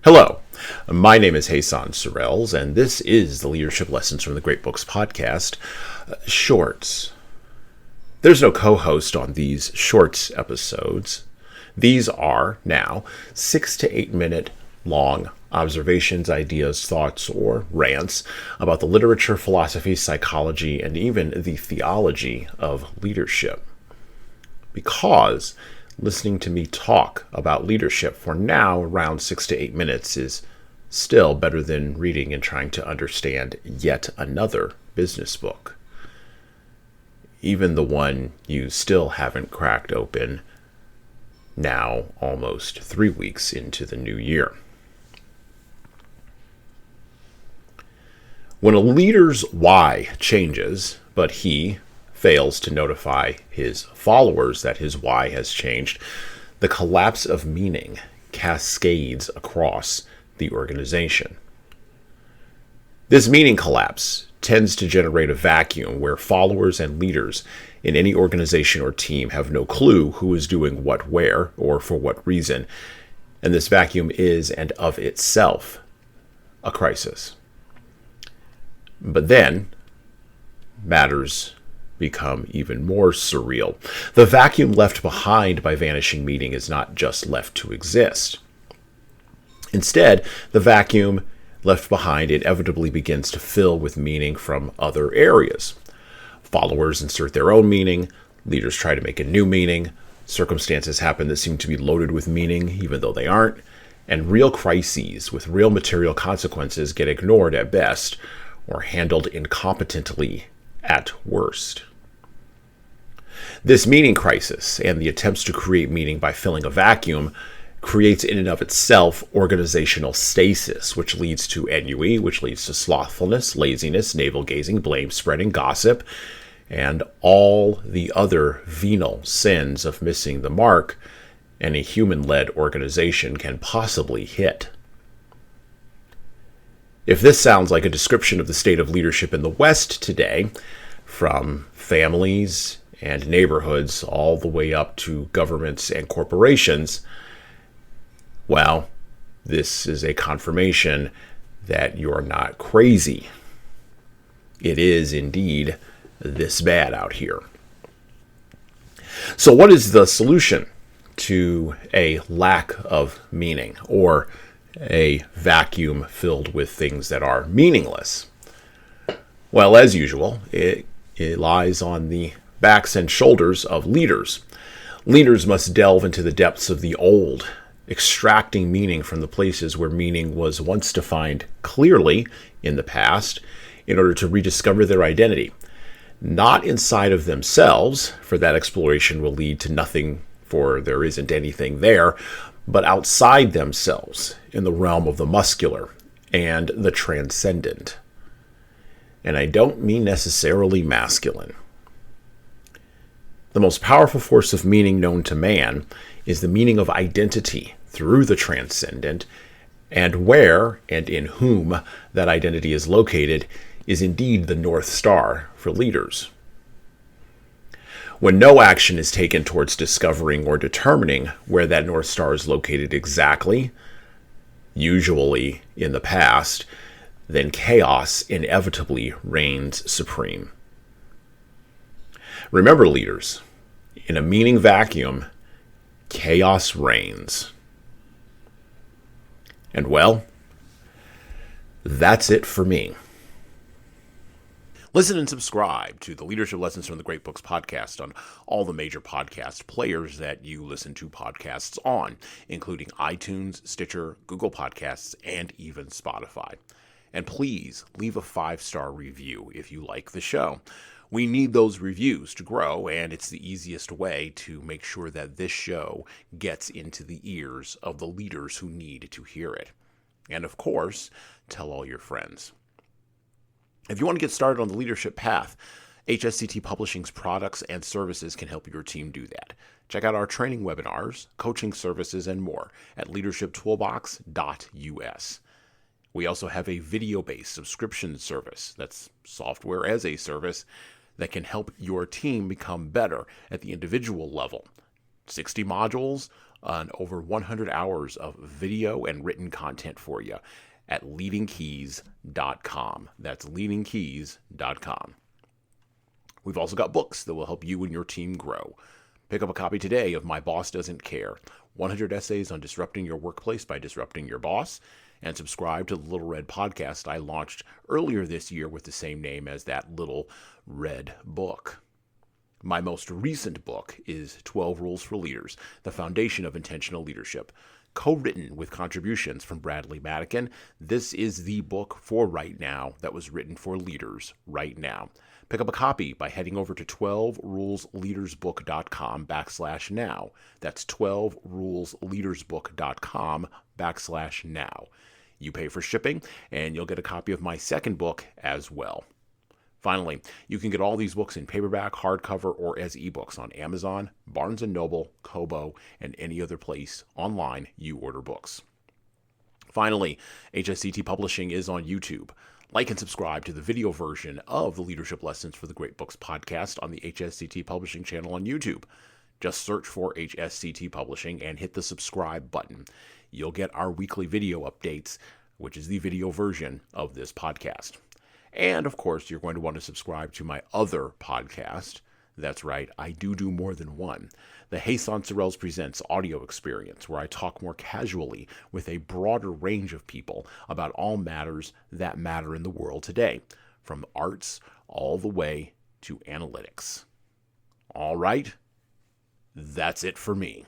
Hello, my name is Hassan Sorrells, and this is the Leadership Lessons from the Great Books podcast, Shorts. There's no co-host on these Shorts episodes. These are now 6 to 8 minute long observations, ideas, thoughts, or rants about the literature, philosophy, psychology, and even the theology of leadership. Because listening to me talk about leadership for now around 6 to 8 minutes is still better than reading and trying to understand yet another business book. Even the one you still haven't cracked open now almost 3 weeks into the new year. When a leader's why changes, but he fails to notify his followers that his why has changed, the collapse of meaning cascades across the organization. This meaning collapse tends to generate a vacuum where followers and leaders in any organization or team have no clue who is doing what where or for what reason, and this vacuum is and of itself a crisis. But then matters become even more surreal. The vacuum left behind by vanishing meaning is not just left to exist. Instead, the vacuum left behind inevitably begins to fill with meaning from other areas. Followers insert their own meaning, leaders try to make a new meaning, circumstances happen that seem to be loaded with meaning even though they aren't, and real crises with real material consequences get ignored at best or handled incompetently at worst. This meaning crisis and the attempts to create meaning by filling a vacuum creates in and of itself organizational stasis, which leads to ennui, which leads to slothfulness, laziness, navel-gazing, blame-spreading, gossip, and all the other venal sins of missing the mark any human-led organization can possibly hit. If this sounds like a description of the state of leadership in the West today, from families and neighborhoods all the way up to governments and corporations, well, this is a confirmation that you're not crazy. It is indeed this bad out here. So what is the solution to a lack of meaning or a vacuum filled with things that are meaningless? Well, as usual, it lies on the backs and shoulders of leaders. Leaders must delve into the depths of the old, extracting meaning from the places where meaning was once defined clearly in the past in order to rediscover their identity. Not inside of themselves, for that exploration will lead to nothing, for there isn't anything there, but outside themselves in the realm of the muscular and the transcendent. And I don't mean necessarily masculine. The most powerful force of meaning known to man is the meaning of identity through the transcendent, and where and in whom that identity is located is indeed the North Star for leaders. When no action is taken towards discovering or determining where that North Star is located exactly, usually in the past, then chaos inevitably reigns supreme. Remember, leaders, in a meaning vacuum, chaos reigns. And well, that's it for me. Listen and subscribe to the Leadership Lessons from the Great Books podcast on all the major podcast players that you listen to podcasts on, including iTunes, Stitcher, Google Podcasts, and even Spotify. And please leave a 5-star review if you like the show. We need those reviews to grow, and it's the easiest way to make sure that this show gets into the ears of the leaders who need to hear it. And of course, tell all your friends. If you want to get started on the leadership path, HSCT Publishing's products and services can help your team do that. Check out our training webinars, coaching services, and more at leadershiptoolbox.us. We also have a video-based subscription service, that's software as a service, that can help your team become better at the individual level. 60 modules, on over 100 hours of video and written content for you at leadingkeys.com. That's leadingkeys.com. We've also got books that will help you and your team grow. Pick up a copy today of My Boss Doesn't Care, 100 Essays on Disrupting Your Workplace by Disrupting Your Boss, and subscribe to the Little Red podcast I launched earlier this year with the same name as that Little Red book. My most recent book is 12 Rules for Leaders, The Foundation of Intentional Leadership. Co-written with contributions from Bradley Madigan, this is the book for right now that was written for leaders right now. Pick up a copy by heading over to 12rulesleadersbook.com/now. That's 12rulesleadersbook.com/now. You pay for shipping, and you'll get a copy of my second book as well. Finally, you can get all these books in paperback, hardcover, or as ebooks on Amazon, Barnes & Noble, Kobo, and any other place online you order books. Finally, HSCT Publishing is on YouTube. Like and subscribe to the video version of the Leadership Lessons for the Great Books podcast on the HSCT Publishing channel on YouTube. Just search for HSCT Publishing and hit the subscribe button. You'll get our weekly video updates, which is the video version of this podcast. And, of course, you're going to want to subscribe to my other podcast. That's right, I do more than one. The Hasan Sorrells Presents audio experience, where I talk more casually with a broader range of people about all matters that matter in the world today, from arts all the way to analytics. All right, that's it for me.